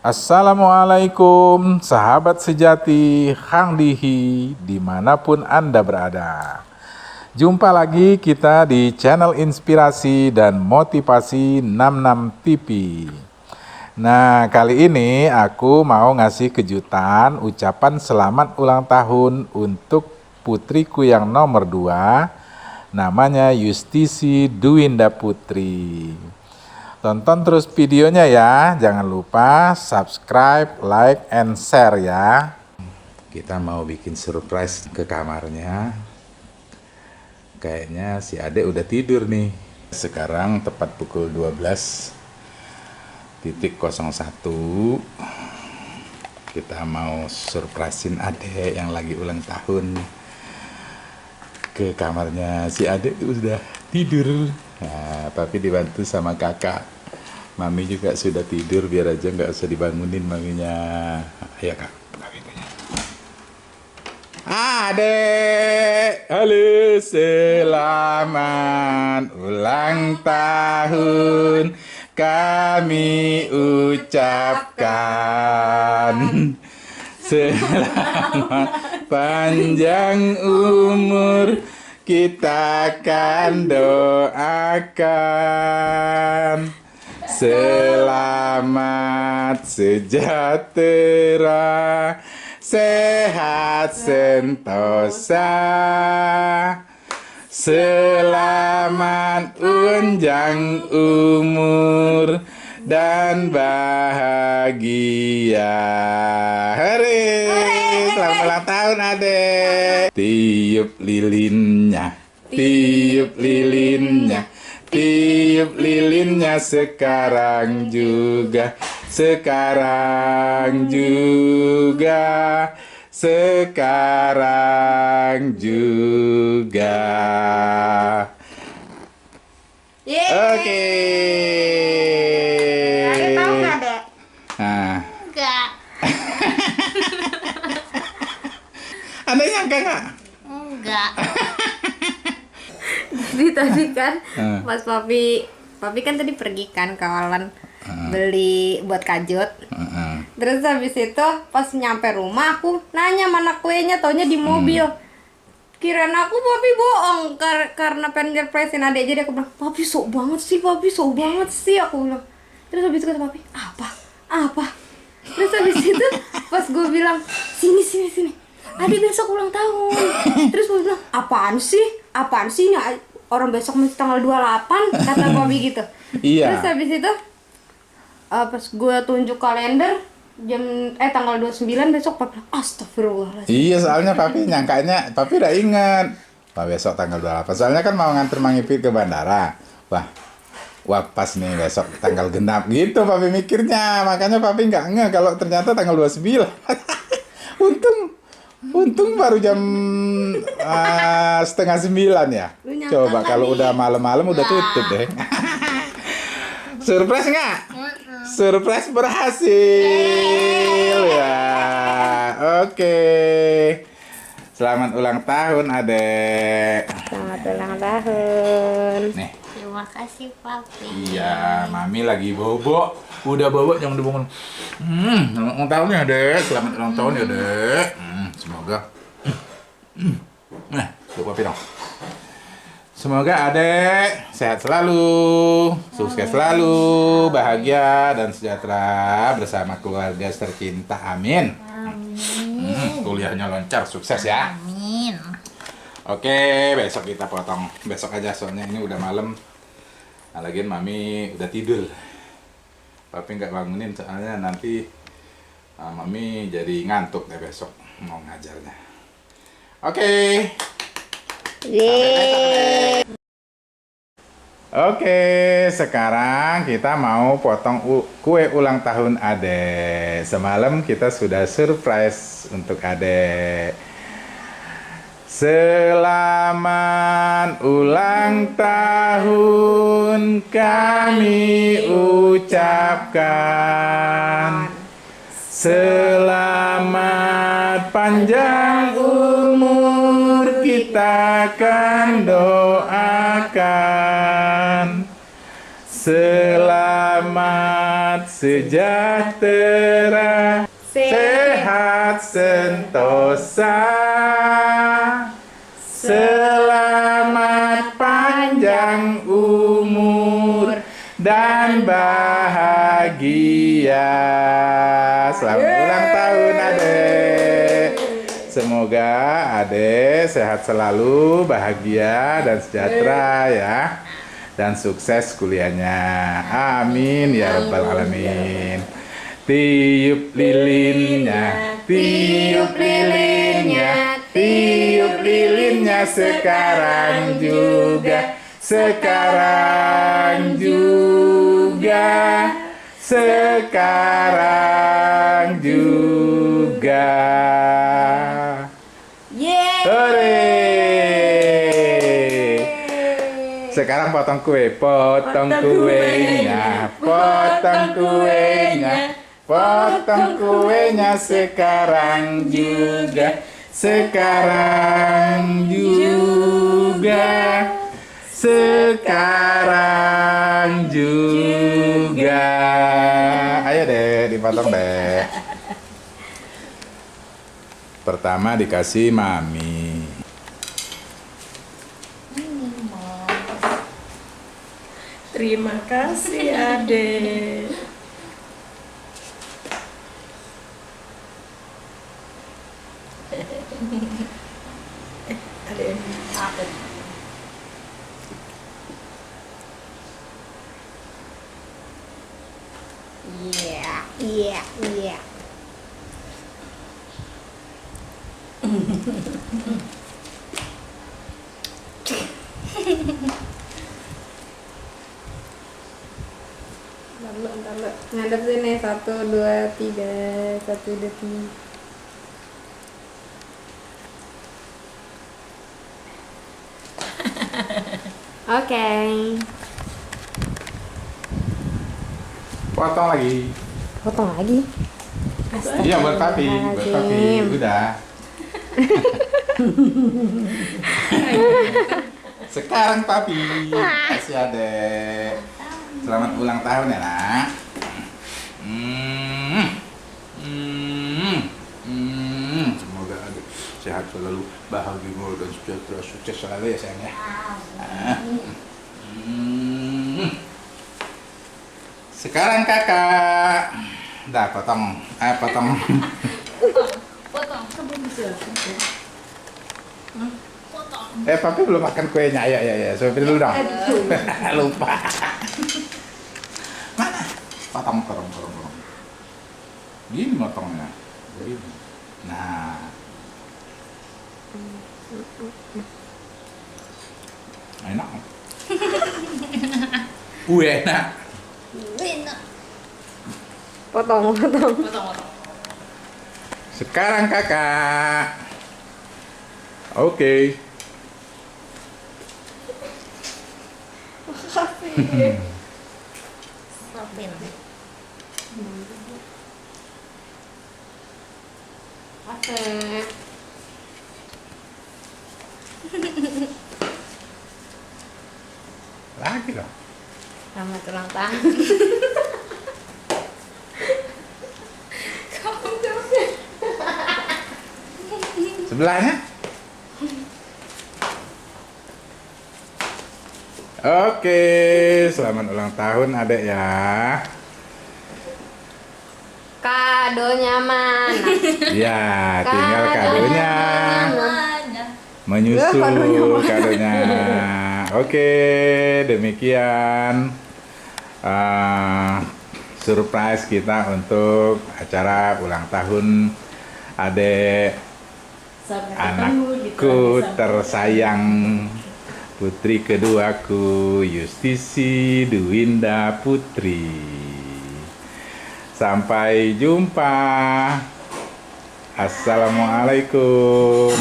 Assalamualaikum sahabat sejati Hang Dihi dimanapun Anda berada. Jumpa lagi kita di channel inspirasi dan motivasi 66 TV. Nah, kali ini aku mau ngasih kejutan ucapan selamat ulang tahun untuk putriku yang nomor 2, namanya Yustisi Duwinda Putri. Tonton terus videonya ya, jangan lupa subscribe, like, and share ya. Kita mau bikin surprise ke kamarnya. Kayaknya si adek udah tidur nih. Sekarang tepat pukul 12:01. Kita mau surprisein adek yang lagi ulang tahun. Ke kamarnya si adek udah tidur. Nah, tapi dibantu sama kakak. Mami juga sudah tidur, biar aja nggak usah dibangunin maminya. Ayo kak, buka pintunya. Adek, halo, selamat ulang tahun kami ucapkan. Selamat panjang umur, kita akan doakan. Selamat sejahtera, sehat sentosa. Selamat panjang umur dan bahagia. Hore, selamat ulang tahun adek. Tiup lilinnya, tiup lilinnya, tiup lilinnya sekarang juga, sekarang juga, sekarang juga. Oke. Ada tahu nggak, Dek? Nah, Enggak. Anda nyangka nggak? Enggak. Jadi tadi kan pas papi kan tadi pergi kan kawalan beli buat kajut. Terus habis itu pas nyampe rumah aku nanya mana kuenya, taunya di mobil. Kirain aku papi bohong karena pengen surprisein adek, jadi aku bilang papi sok banget sih, papi sok banget sih, aku bilang. Terus habis itu kata papi apa terus habis itu pas gue bilang sini adek besok ulang tahun. Terus gue bilang apaan sih ini orang besok masih tanggal 28 kata papi gitu. Iya. Terus habis itu pas gue tunjuk kalender tanggal 29 besok, papi bilang astagfirullahaladzim. Iya, soalnya papi nyangkanya, papi udah ingat. Pak besok tanggal 28. Soalnya kan mau nganter Mang Ipit ke bandara. Wah pas nih besok tanggal genap gitu papi mikirnya. Makanya papi nggak ngeh kalau ternyata tanggal 29. Untung baru jam 8:30 ya. Coba kalau udah malam-malam udah tutup deh. Surprise nggak? Surprise berhasil ya. Oke. Selamat ulang tahun adek. Selamat ulang tahun. Nih. Terima kasih papi. Iya, mami lagi bobo. Udah bobo jangan dibangun. Selamat ulang tahun ya dek. Selamat ulang tahun ya dek. Semoga. Nah, coba papi dong. Semoga adek sehat selalu, sukses selalu, bahagia dan sejahtera bersama keluarga tercinta. Amin. Kuliahnya lancar, sukses ya. Amin. Oke, besok kita potong. Besok aja soalnya ini udah malam. Nah, lagian mami udah tidur. Papi nggak bangunin soalnya nanti mami jadi ngantuk deh besok mau ngajarnya. Oke. Oke, sekarang kita mau potong kue ulang tahun adek. Semalam kita sudah surprise untuk adek. Selamat ulang tahun kami ucapkan. Selamat panjang umur, kita akan doakan. Selamat sejahtera, sehat sentosa, selamat panjang umur dan bahagia. Selamat ulang tahun Adek. Semoga Adek sehat selalu, bahagia dan sejahtera ya. Dan sukses kuliahnya. Amin ya rabbal alamin. Tiup lilinnya, tiup lilinnya, tiup lilinnya sekarang juga, sekarang juga, sekarang juga. Hore! Sekarang potong kue, potong kuenya, potong kuenya, potong kuenya sekarang juga, sekarang juga, sekarang juga. Ayo deh, dipotong deh. Pertama dikasih mami. Terima kasih Adek. Adek apa? Iya. Bentar, lu. Ngadep sini, 1, 2, 3, 1, 2, 3. Oke. Potong lagi. Potong lagi. Iya buat papi, udah. Sekarang papi, kasih Adek. Selamat ulang tahun ya nak. Semoga Adek sehat selalu, bahagia dan sejahtera, sukses selalu ya sayang ya. Sekarang kakak, dah potong, potong. Potong, kamu bisa. Papi belum makan kuenya, ya, Sopi dulu dong. Lupa. Mana? Potong. Gini motongnya. Begini. Nah. Enak. Enak. Potong. Sekarang kakak. Oke. Lagi dong. Selamat ulang tahun. Sebelahnya. Oke, selamat ulang tahun Adek ya. Kadonya mana? Ya, tinggal kadonya menyusul kadonya. Oke, demikian surprise kita untuk acara ulang tahun Adek, anakku tersayang, putri keduaku, Yustisi Dwinda Putri. Sampai jumpa. Assalamualaikum.